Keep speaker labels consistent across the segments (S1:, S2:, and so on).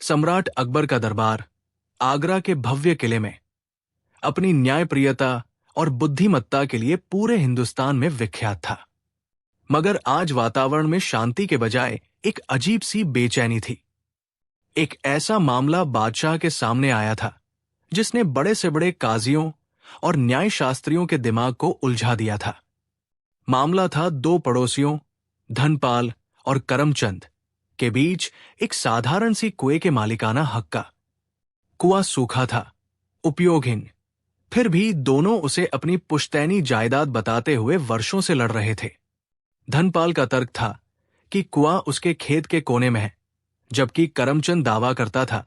S1: सम्राट अकबर का दरबार आगरा के भव्य किले में अपनी न्यायप्रियता और बुद्धिमत्ता के लिए पूरे हिंदुस्तान में विख्यात था। मगर आज वातावरण में शांति के बजाय एक अजीब सी बेचैनी थी। एक ऐसा मामला बादशाह के सामने आया था जिसने बड़े से बड़े काजियों और न्यायशास्त्रियों के दिमाग को उलझा दिया था। मामला था दो पड़ोसियों धनपाल और करमचंद के बीच एक साधारण सी कुएं के मालिकाना हक का। कुआं सूखा था, उपयोगहीन, फिर भी दोनों उसे अपनी पुश्तैनी जायदाद बताते हुए वर्षों से लड़ रहे थे। धनपाल का तर्क था कि कुआं उसके खेत के कोने में है, जबकि करमचंद दावा करता था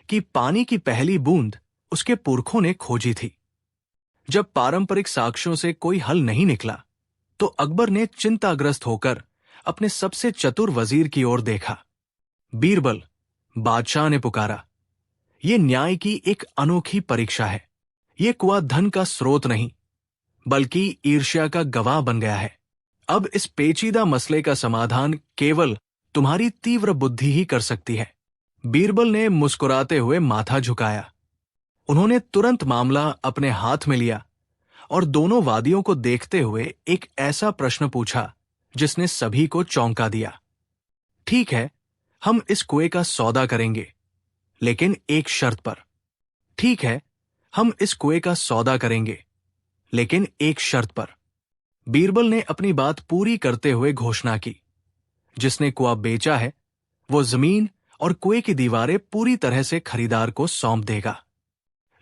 S1: कि पानी की पहली बूंद उसके पुरखों ने खोजी थी। जब पारंपरिक साक्ष्यों से कोई हल नहीं निकला तो अकबर ने चिंताग्रस्त होकर अपने सबसे चतुर वजीर की ओर देखा। बीरबल, बादशाह ने पुकारा, ये न्याय की एक अनोखी परीक्षा है। ये कुआं धन का स्रोत नहीं बल्कि ईर्ष्या का गवाह बन गया है। अब इस पेचीदा मसले का समाधान केवल तुम्हारी तीव्र बुद्धि ही कर सकती है। बीरबल ने मुस्कुराते हुए माथा झुकाया। उन्होंने तुरंत मामला अपने हाथ में लिया और दोनों वादियों को देखते हुए एक ऐसा प्रश्न पूछा जिसने सभी को चौंका दिया। ठीक है, हम इस कुएं का सौदा करेंगे, लेकिन एक शर्त पर। ठीक है, हम इस कुएं का सौदा करेंगे, लेकिन एक शर्त पर। बीरबल ने अपनी बात पूरी करते हुए घोषणा की, जिसने कुआं बेचा है वो जमीन और कुएं की दीवारें पूरी तरह से खरीदार को सौंप देगा,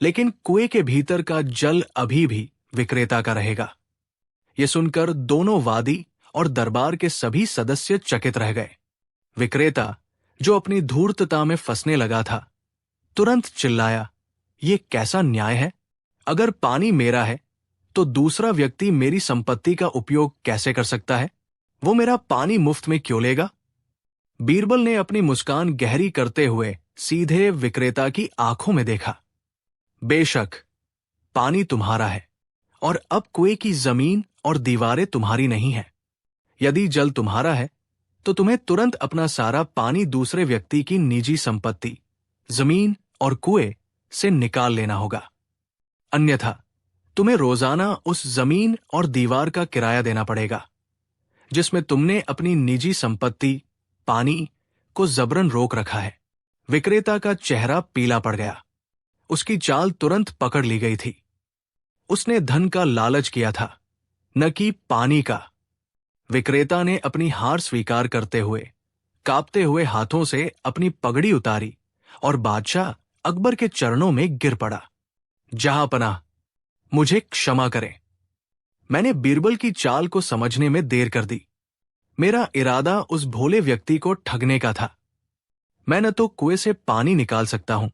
S1: लेकिन कुएं के भीतर का जल अभी भी विक्रेता का रहेगा। यह सुनकर दोनों वादी और दरबार के सभी सदस्य चकित रह गए। विक्रेता, जो अपनी धूर्तता में फंसने लगा था, तुरंत चिल्लाया, ये कैसा न्याय है? अगर पानी मेरा है तो दूसरा व्यक्ति मेरी संपत्ति का उपयोग कैसे कर सकता है? वो मेरा पानी मुफ्त में क्यों लेगा? बीरबल ने अपनी मुस्कान गहरी करते हुए सीधे विक्रेता की आंखों में देखा। बेशक, पानी तुम्हारा है और अब कुएं की जमीन और दीवारें तुम्हारी नहीं है। यदि जल तुम्हारा है तो तुम्हें तुरंत अपना सारा पानी दूसरे व्यक्ति की निजी संपत्ति, जमीन और कुएं से निकाल लेना होगा। अन्यथा तुम्हें रोजाना उस जमीन और दीवार का किराया देना पड़ेगा जिसमें तुमने अपनी निजी संपत्ति, पानी को जबरन रोक रखा है। विक्रेता का चेहरा पीला पड़ गया। उसकी चाल तुरंत पकड़ ली गई थी। उसने धन का लालच किया था, न कि पानी का। विक्रेता ने अपनी हार स्वीकार करते हुए कांपते हुए हाथों से अपनी पगड़ी उतारी और बादशाह अकबर के चरणों में गिर पड़ा। जहांपनाह, मुझे क्षमा करें। मैंने बीरबल की चाल को समझने में देर कर दी। मेरा इरादा उस भोले व्यक्ति को ठगने का था। मैं न तो कुएं से पानी निकाल सकता हूं,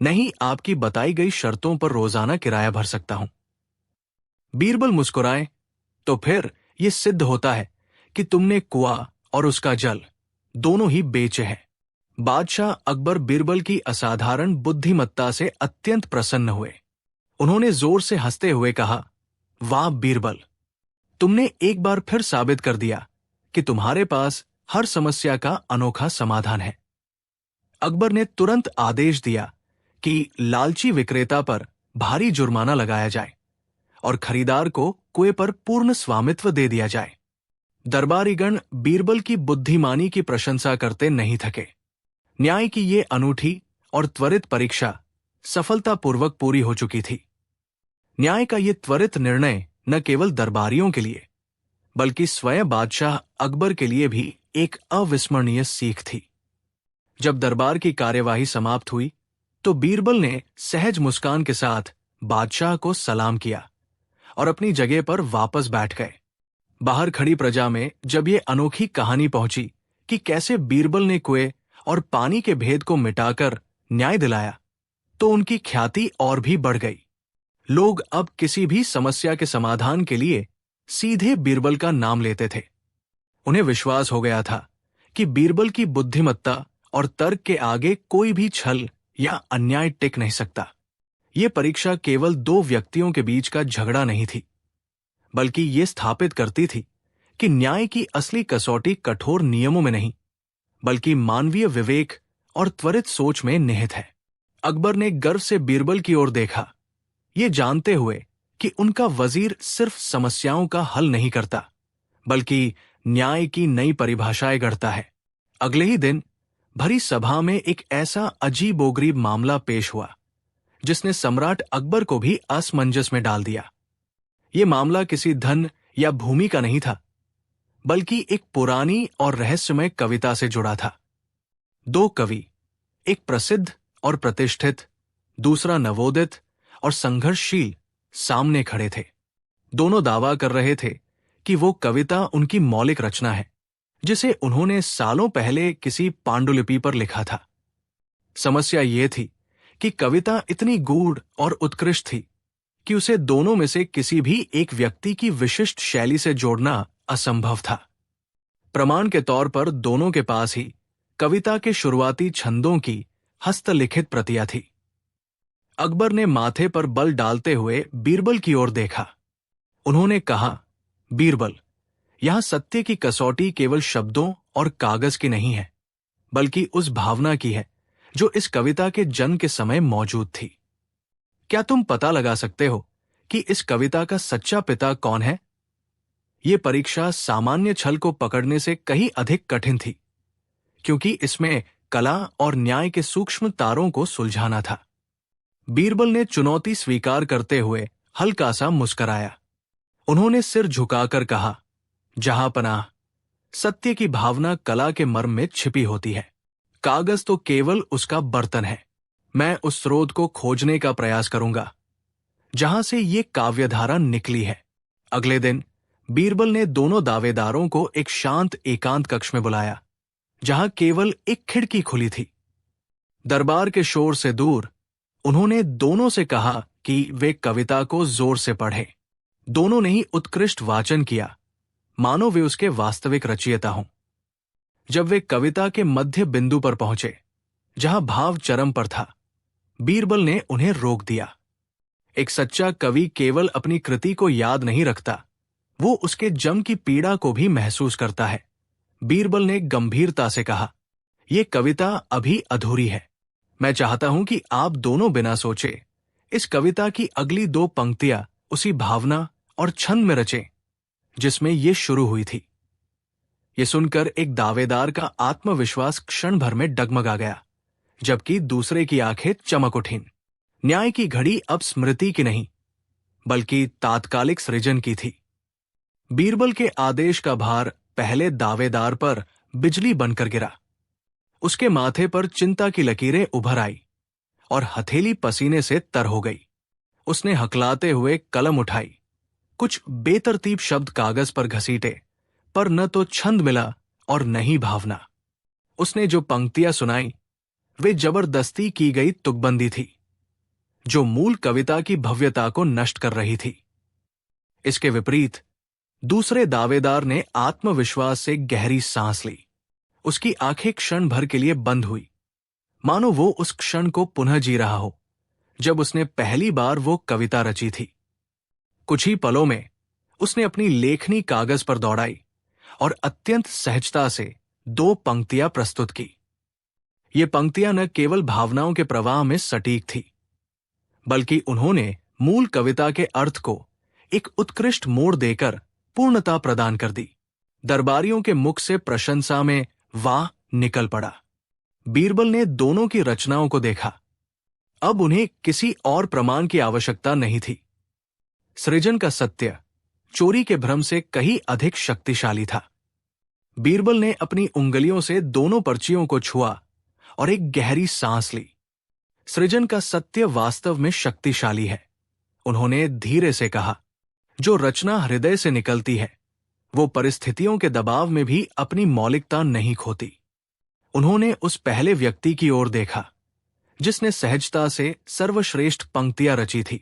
S1: नहीं आपकी बताई गई शर्तों पर रोजाना किराया भर सकता हूं। बीरबल मुस्कुराए, तो फिर यह सिद्ध होता है कि तुमने कुआं और उसका जल दोनों ही बेचे हैं। बादशाह अकबर बीरबल की असाधारण बुद्धिमत्ता से अत्यंत प्रसन्न हुए। उन्होंने जोर से हंसते हुए कहा, वाह बीरबल, तुमने एक बार फिर साबित कर दिया कि तुम्हारे पास हर समस्या का अनोखा समाधान है। अकबर ने तुरंत आदेश दिया कि लालची विक्रेता पर भारी जुर्माना लगाया जाए और खरीदार को कुएं पर पूर्ण स्वामित्व दे दिया जाए। दरबारीगण बीरबल की बुद्धिमानी की प्रशंसा करते नहीं थके। न्याय की ये अनूठी और त्वरित परीक्षा सफलतापूर्वक पूरी हो चुकी थी। न्याय का ये त्वरित निर्णय न केवल दरबारियों के लिए बल्कि स्वयं बादशाह अकबर के लिए भी एक अविस्मरणीय सीख थी। जब दरबार की कार्यवाही समाप्त हुई तो बीरबल ने सहज मुस्कान के साथ बादशाह को सलाम किया और अपनी जगह पर वापस बैठ गए। बाहर खड़ी प्रजा में जब ये अनोखी कहानी पहुंची कि कैसे बीरबल ने कुएं और पानी के भेद को मिटाकर न्याय दिलाया, तो उनकी ख्याति और भी बढ़ गई। लोग अब किसी भी समस्या के समाधान के लिए सीधे बीरबल का नाम लेते थे। उन्हें विश्वास हो गया था कि बीरबल की बुद्धिमत्ता और तर्क के आगे कोई भी छल या अन्याय टिक नहीं सकता। ये परीक्षा केवल दो व्यक्तियों के बीच का झगड़ा नहीं थी, बल्कि ये स्थापित करती थी कि न्याय की असली कसौटी कठोर नियमों में नहीं, बल्कि मानवीय विवेक और त्वरित सोच में निहित है। अकबर ने गर्व से बीरबल की ओर देखा, ये जानते हुए कि उनका वजीर सिर्फ समस्याओं का हल नहीं करता, बल्कि न्याय की नई परिभाषाएं गढ़ता है। अगले ही दिन भरी सभा में एक ऐसा अजीबोगरीब मामला पेश हुआ जिसने सम्राट अकबर को भी असमंजस में डाल दिया। ये मामला किसी धन या भूमि का नहीं था, बल्कि एक पुरानी और रहस्यमय कविता से जुड़ा था। दो कवि, एक प्रसिद्ध और प्रतिष्ठित, दूसरा नवोदित और संघर्षशील, सामने खड़े थे। दोनों दावा कर रहे थे कि वो कविता उनकी मौलिक रचना है, जिसे उन्होंने सालों पहले किसी पांडुलिपि पर लिखा था। समस्या ये थी कि कविता इतनी गूढ़ और उत्कृष्ट थी कि उसे दोनों में से किसी भी एक व्यक्ति की विशिष्ट शैली से जोड़ना असंभव था। प्रमाण के तौर पर दोनों के पास ही कविता के शुरुआती छंदों की हस्तलिखित प्रतियां थी। अकबर ने माथे पर बल डालते हुए बीरबल की ओर देखा। उन्होंने कहा, बीरबल, यहां सत्य की कसौटी केवल शब्दों और कागज की नहीं है, बल्कि उस भावना की है जो इस कविता के जन्म के समय मौजूद थी। क्या तुम पता लगा सकते हो कि इस कविता का सच्चा पिता कौन है? ये परीक्षा सामान्य छल को पकड़ने से कहीं अधिक कठिन थी, क्योंकि इसमें कला और न्याय के सूक्ष्म तारों को सुलझाना था। बीरबल ने चुनौती स्वीकार करते हुए हल्का सा मुस्कराया। उन्होंने सिर झुकाकर कहा, जहांपनाह, सत्य की भावना कला के मर्म में छिपी होती है। कागज तो केवल उसका बर्तन है। मैं उस स्रोत को खोजने का प्रयास करूंगा जहां से ये काव्यधारा निकली है। अगले दिन बीरबल ने दोनों दावेदारों को एक शांत एकांत कक्ष में बुलाया, जहां केवल एक खिड़की खुली थी। दरबार के शोर से दूर उन्होंने दोनों से कहा कि वे कविता को जोर से पढ़ें। दोनों ने ही उत्कृष्ट वाचन किया, मानो वे उसके वास्तविक रचयिता हों। जब वे कविता के मध्य बिंदु पर पहुंचे, जहां भाव चरम पर था, बीरबल ने उन्हें रोक दिया। एक सच्चा कवि केवल अपनी कृति को याद नहीं रखता, वो उसके जम की पीड़ा को भी महसूस करता है। बीरबल ने गंभीरता से कहा, यह कविता अभी अधूरी है। मैं चाहता हूं कि आप दोनों बिना सोचे इस कविता की अगली दो पंक्तियां उसी भावना और छंद में रचें जिसमें यह शुरू हुई थी। यह सुनकर एक दावेदार का आत्मविश्वास क्षण भर में डगमगा गया, जबकि दूसरे की आंखें चमक उठीं। न्याय की घड़ी अब स्मृति की नहीं, बल्कि तात्कालिक सृजन की थी। बीरबल के आदेश का भार पहले दावेदार पर बिजली बनकर गिरा। उसके माथे पर चिंता की लकीरें उभर आई और हथेली पसीने से तर हो गई। उसने हकलाते हुए कलम उठाई, कुछ बेतरतीब शब्द कागज पर घसीटे, पर न तो छंद मिला और न ही भावना। उसने जो पंक्तियां सुनाई वे जबरदस्ती की गई तुकबंदी थी, जो मूल कविता की भव्यता को नष्ट कर रही थी। इसके विपरीत दूसरे दावेदार ने आत्मविश्वास से गहरी सांस ली। उसकी आंखें क्षण भर के लिए बंद हुई, मानो वो उस क्षण को पुनः जी रहा हो जब उसने पहली बार वो कविता रची थी। कुछ ही पलों में उसने अपनी लेखनी कागज पर दौड़ाई और अत्यंत सहजता से दो पंक्तियां प्रस्तुत की। ये पंक्तियां न केवल भावनाओं के प्रवाह में सटीक थी, बल्कि उन्होंने मूल कविता के अर्थ को एक उत्कृष्ट मोड़ देकर पूर्णता प्रदान कर दी। दरबारियों के मुख से प्रशंसा में वाह निकल पड़ा। बीरबल ने दोनों की रचनाओं को देखा। अब उन्हें किसी और प्रमाण की आवश्यकता नहीं थी। सृजन का सत्य चोरी के भ्रम से कहीं अधिक शक्तिशाली था। बीरबल ने अपनी उंगलियों से दोनों पर्चियों को छुआ और एक गहरी सांस ली। सृजन का सत्य वास्तव में शक्तिशाली है, उन्होंने धीरे से कहा। जो रचना हृदय से निकलती है वो परिस्थितियों के दबाव में भी अपनी मौलिकता नहीं खोती। उन्होंने उस पहले व्यक्ति की ओर देखा जिसने सहजता से सर्वश्रेष्ठ पंक्तियां रची थी,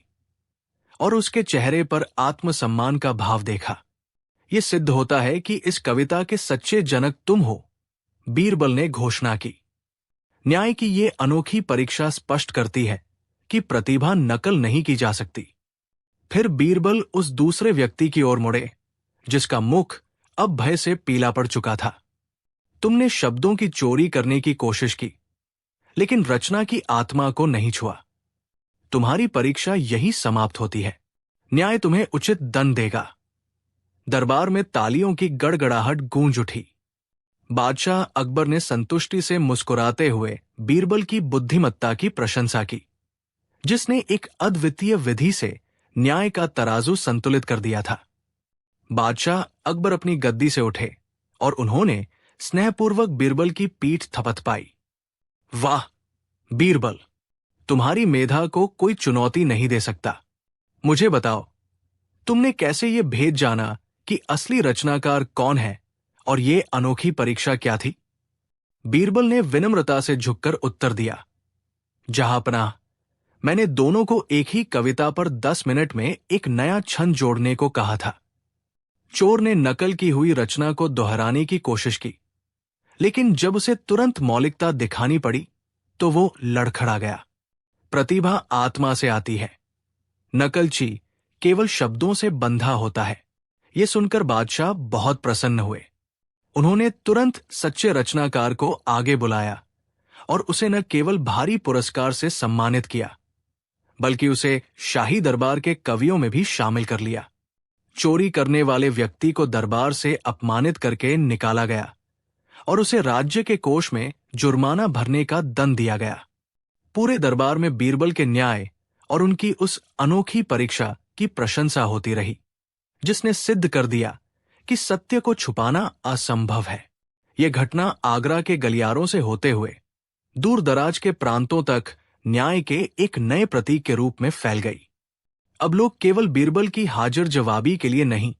S1: और उसके चेहरे पर आत्मसम्मान का भाव देखा। यह सिद्ध होता है कि इस कविता के सच्चे जनक तुम हो, बीरबल ने घोषणा की। न्याय की ये अनोखी परीक्षा स्पष्ट करती है कि प्रतिभा नकल नहीं की जा सकती। फिर बीरबल उस दूसरे व्यक्ति की ओर मुड़े जिसका मुख अब भय से पीला पड़ चुका था। तुमने शब्दों की चोरी करने की कोशिश की, लेकिन रचना की आत्मा को नहीं छुआ। तुम्हारी परीक्षा यही समाप्त होती है। न्याय तुम्हें उचित दंड देगा। दरबार में तालियों की गड़गड़ाहट गूंज उठी। बादशाह अकबर ने संतुष्टि से मुस्कुराते हुए बीरबल की बुद्धिमत्ता की प्रशंसा की, जिसने एक अद्वितीय विधि से न्याय का तराजू संतुलित कर दिया था। बादशाह अकबर अपनी गद्दी से उठे और उन्होंने स्नेहपूर्वक बीरबल की पीठ थपथपाई। वाह बीरबल, तुम्हारी मेधा को कोई चुनौती नहीं दे सकता। मुझे बताओ, तुमने कैसे ये भेद जाना कि असली रचनाकार कौन है और ये अनोखी परीक्षा क्या थी? बीरबल ने विनम्रता से झुककर उत्तर दिया, जहांपनाह, मैंने दोनों को एक ही कविता पर 10 मिनट में एक नया छंद जोड़ने को कहा था। चोर ने नकल की हुई रचना को दोहराने की कोशिश की, लेकिन जब उसे तुरंत मौलिकता दिखानी पड़ी तो वो लड़खड़ा गया। प्रतिभा आत्मा से आती है, नकलची केवल शब्दों से बंधा होता है। ये सुनकर बादशाह बहुत प्रसन्न हुए। उन्होंने तुरंत सच्चे रचनाकार को आगे बुलाया और उसे न केवल भारी पुरस्कार से सम्मानित किया, बल्कि उसे शाही दरबार के कवियों में भी शामिल कर लिया। चोरी करने वाले व्यक्ति को दरबार से अपमानित करके निकाला गया और उसे राज्य के कोष में जुर्माना भरने का दंड दिया गया। पूरे दरबार में बीरबल के न्याय और उनकी उस अनोखी परीक्षा की प्रशंसा होती रही, जिसने सिद्ध कर दिया कि सत्य को छुपाना असंभव है। यह घटना आगरा के गलियारों से होते हुए दूर दराज के प्रांतों तक न्याय के एक नए प्रतीक के रूप में फैल गई। अब लोग केवल बीरबल की हाजिर जवाबी के लिए नहीं,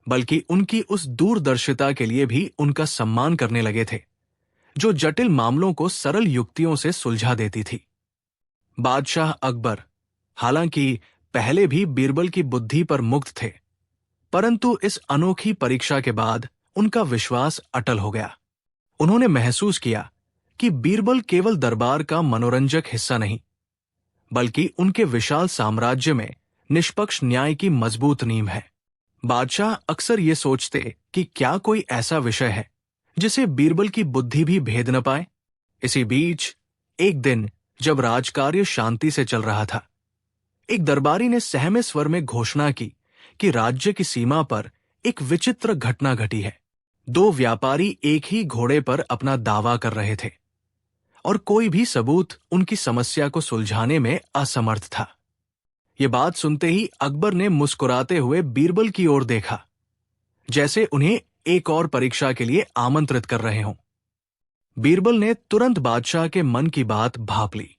S1: बल्कि उनकी उस दूरदर्शिता के लिए भी उनका सम्मान करने लगे थे, जो जटिल मामलों को सरल युक्तियों से सुलझा देती थी। बादशाह अकबर हालांकि पहले भी बीरबल की बुद्धि पर मुग्ध थे, परंतु इस अनोखी परीक्षा के बाद उनका विश्वास अटल हो गया। उन्होंने महसूस किया कि बीरबल केवल दरबार का मनोरंजक हिस्सा नहीं, बल्कि उनके विशाल साम्राज्य में निष्पक्ष न्याय की मजबूत नींव है। बादशाह अक्सर ये सोचते कि क्या कोई ऐसा विषय है जिसे बीरबल की बुद्धि भी भेद न पाए। इसी बीच एक दिन जब राजकार्य शांति से चल रहा था, एक दरबारी ने सहमे स्वर में घोषणा की कि राज्य की सीमा पर एक विचित्र घटना घटी है। 2 व्यापारी एक ही घोड़े पर अपना दावा कर रहे थे और कोई भी सबूत उनकी समस्या को सुलझाने में असमर्थ था। ये बात सुनते ही अकबर ने मुस्कुराते हुए बीरबल की ओर देखा, जैसे उन्हें एक और परीक्षा के लिए आमंत्रित कर रहे हों। बीरबल ने तुरंत बादशाह के मन की बात भांप ली।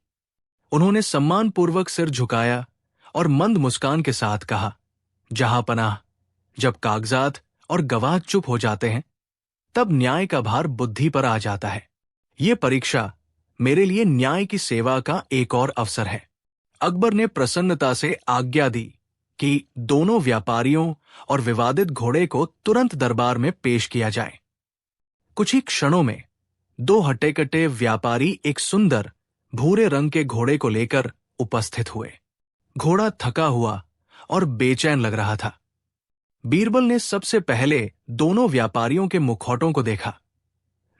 S1: उन्होंने सम्मानपूर्वक सिर झुकाया और मंद मुस्कान के साथ कहा, जहांपनाह, जब कागजात और गवाह चुप हो जाते हैं, तब न्याय का भार बुद्धि पर आ जाता है। ये परीक्षा मेरे लिए न्याय की सेवा का एक और अवसर है। अकबर ने प्रसन्नता से आज्ञा दी कि दोनों व्यापारियों और विवादित घोड़े को तुरंत दरबार में पेश किया जाए। कुछ ही क्षणों में 2 हट्टे-कट्टे व्यापारी एक सुंदर भूरे रंग के घोड़े को लेकर उपस्थित हुए। घोड़ा थका हुआ और बेचैन लग रहा था। बीरबल ने सबसे पहले दोनों व्यापारियों के मुखौटों को देखा,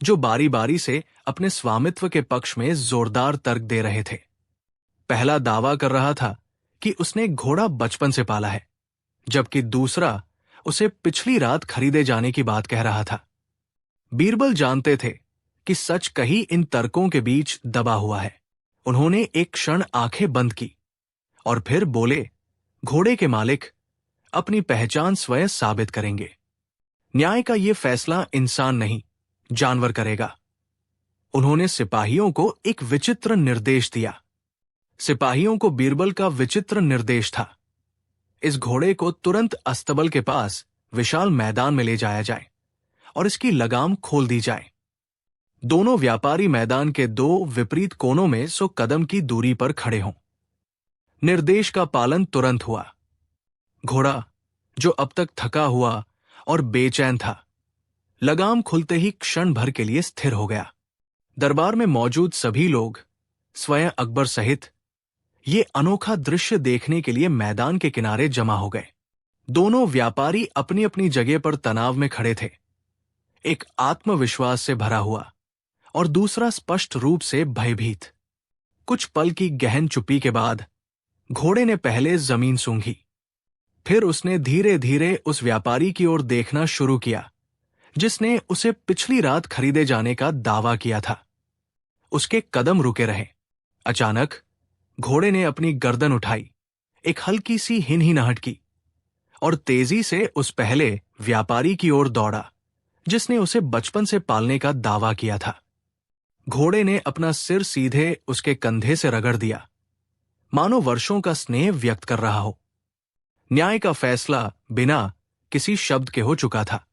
S1: जो बारी बारी से अपने स्वामित्व के पक्ष में जोरदार तर्क दे रहे थे। पहला दावा कर रहा था कि उसने घोड़ा बचपन से पाला है, जबकि दूसरा उसे पिछली रात खरीदे जाने की बात कह रहा था। बीरबल जानते थे कि सच कही इन तर्कों के बीच दबा हुआ है। उन्होंने एक क्षण आंखें बंद की और फिर बोले, घोड़े के मालिक अपनी पहचान स्वयं साबित करेंगे। न्याय का ये फैसला इंसान नहीं, जानवर करेगा। उन्होंने सिपाहियों को एक विचित्र निर्देश दिया। सिपाहियों को बीरबल का विचित्र निर्देश था, इस घोड़े को तुरंत अस्तबल के पास विशाल मैदान में ले जाया जाए और इसकी लगाम खोल दी जाए। दोनों व्यापारी मैदान के 2 विपरीत कोनों में 100 कदम की दूरी पर खड़े हों। निर्देश का पालन तुरंत हुआ। घोड़ा, जो अब तक थका हुआ और बेचैन था, लगाम खुलते ही क्षण भर के लिए स्थिर हो गया। दरबार में मौजूद सभी लोग, स्वयं अकबर सहित, ये अनोखा दृश्य देखने के लिए मैदान के किनारे जमा हो गए। दोनों व्यापारी अपनी अपनी जगह पर तनाव में खड़े थे, एक आत्मविश्वास से भरा हुआ और दूसरा स्पष्ट रूप से भयभीत। कुछ पल की गहन चुप्पी के बाद घोड़े ने पहले जमीन सूंघी, फिर उसने धीरे धीरे उस व्यापारी की ओर देखना शुरू किया जिसने उसे पिछली रात खरीदे जाने का दावा किया था। उसके कदम रुके रहे। अचानक घोड़े ने अपनी गर्दन उठाई, एक हल्की सी हिनहिनाहट की और तेजी से उस पहले व्यापारी की ओर दौड़ा जिसने उसे बचपन से पालने का दावा किया था। घोड़े ने अपना सिर सीधे उसके कंधे से रगड़ दिया, मानो वर्षों का स्नेह व्यक्त कर रहा हो। न्याय का फैसला बिना किसी शब्द के हो चुका था।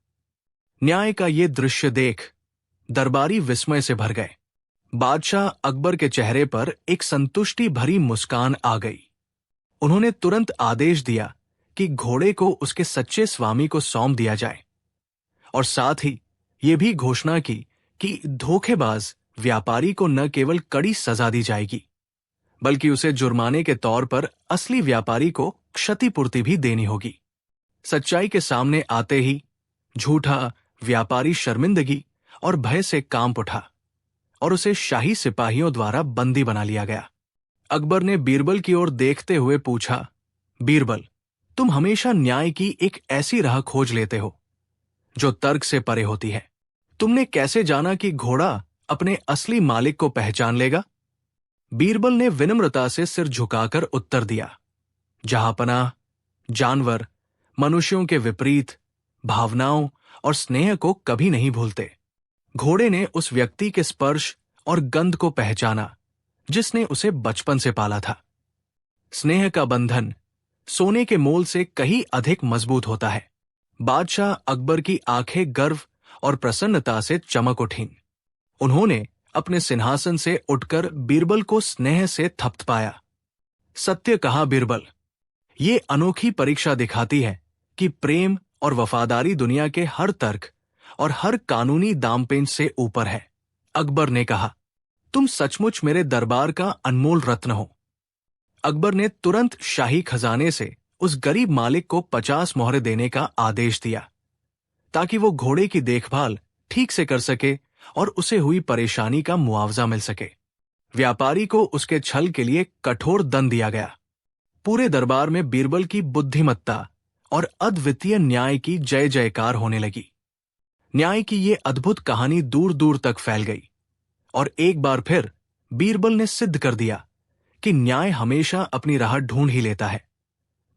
S1: न्याय का ये दृश्य देख दरबारी विस्मय से भर गए। बादशाह अकबर के चेहरे पर एक संतुष्टि भरी मुस्कान आ गई। उन्होंने तुरंत आदेश दिया कि घोड़े को उसके सच्चे स्वामी को सौंप दिया जाए और साथ ही ये भी घोषणा की कि धोखेबाज व्यापारी को न केवल कड़ी सजा दी जाएगी बल्कि उसे जुर्माने के तौर पर असली व्यापारी को क्षतिपूर्ति भी देनी होगी। सच्चाई के सामने आते ही झूठा व्यापारी शर्मिंदगी और भय से कांप उठा और उसे शाही सिपाहियों द्वारा बंदी बना लिया गया। अकबर ने बीरबल की ओर देखते हुए पूछा, बीरबल, तुम हमेशा न्याय की एक ऐसी राह खोज लेते हो जो तर्क से परे होती है। तुमने कैसे जाना कि घोड़ा अपने असली मालिक को पहचान लेगा? बीरबल ने विनम्रता से सिर झुकाकर उत्तर दिया, जहांपनाह, जानवर मनुष्यों के विपरीत भावनाओं और स्नेह को कभी नहीं भूलते। घोड़े ने उस व्यक्ति के स्पर्श और गंध को पहचाना जिसने उसे बचपन से पाला था। स्नेह का बंधन सोने के मोल से कहीं अधिक मजबूत होता है। बादशाह अकबर की आंखें गर्व और प्रसन्नता से चमक उठीं। उन्होंने अपने सिंहासन से उठकर बीरबल को स्नेह से थपथपाया। सत्य कहा बीरबल, ये अनोखी परीक्षा दिखाती है कि प्रेम और वफादारी दुनिया के हर तर्क और हर कानूनी दांवपेच से ऊपर है। अकबर ने कहा, तुम सचमुच मेरे दरबार का अनमोल रत्न हो। अकबर ने तुरंत शाही खजाने से उस गरीब मालिक को 50 मोहरें देने का आदेश दिया ताकि वो घोड़े की देखभाल ठीक से कर सके और उसे हुई परेशानी का मुआवजा मिल सके। व्यापारी को उसके छल के लिए कठोर दंड दिया गया। पूरे दरबार में बीरबल की बुद्धिमत्ता और अद्वितीय न्याय की जय जयकार होने लगी। न्याय की ये अद्भुत कहानी दूर दूर तक फैल गई और एक बार फिर बीरबल ने सिद्ध कर दिया कि न्याय हमेशा अपनी राह ढूंढ ही लेता है,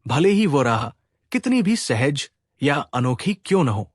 S1: भले ही वो राह कितनी भी सहज या अनोखी क्यों न हो।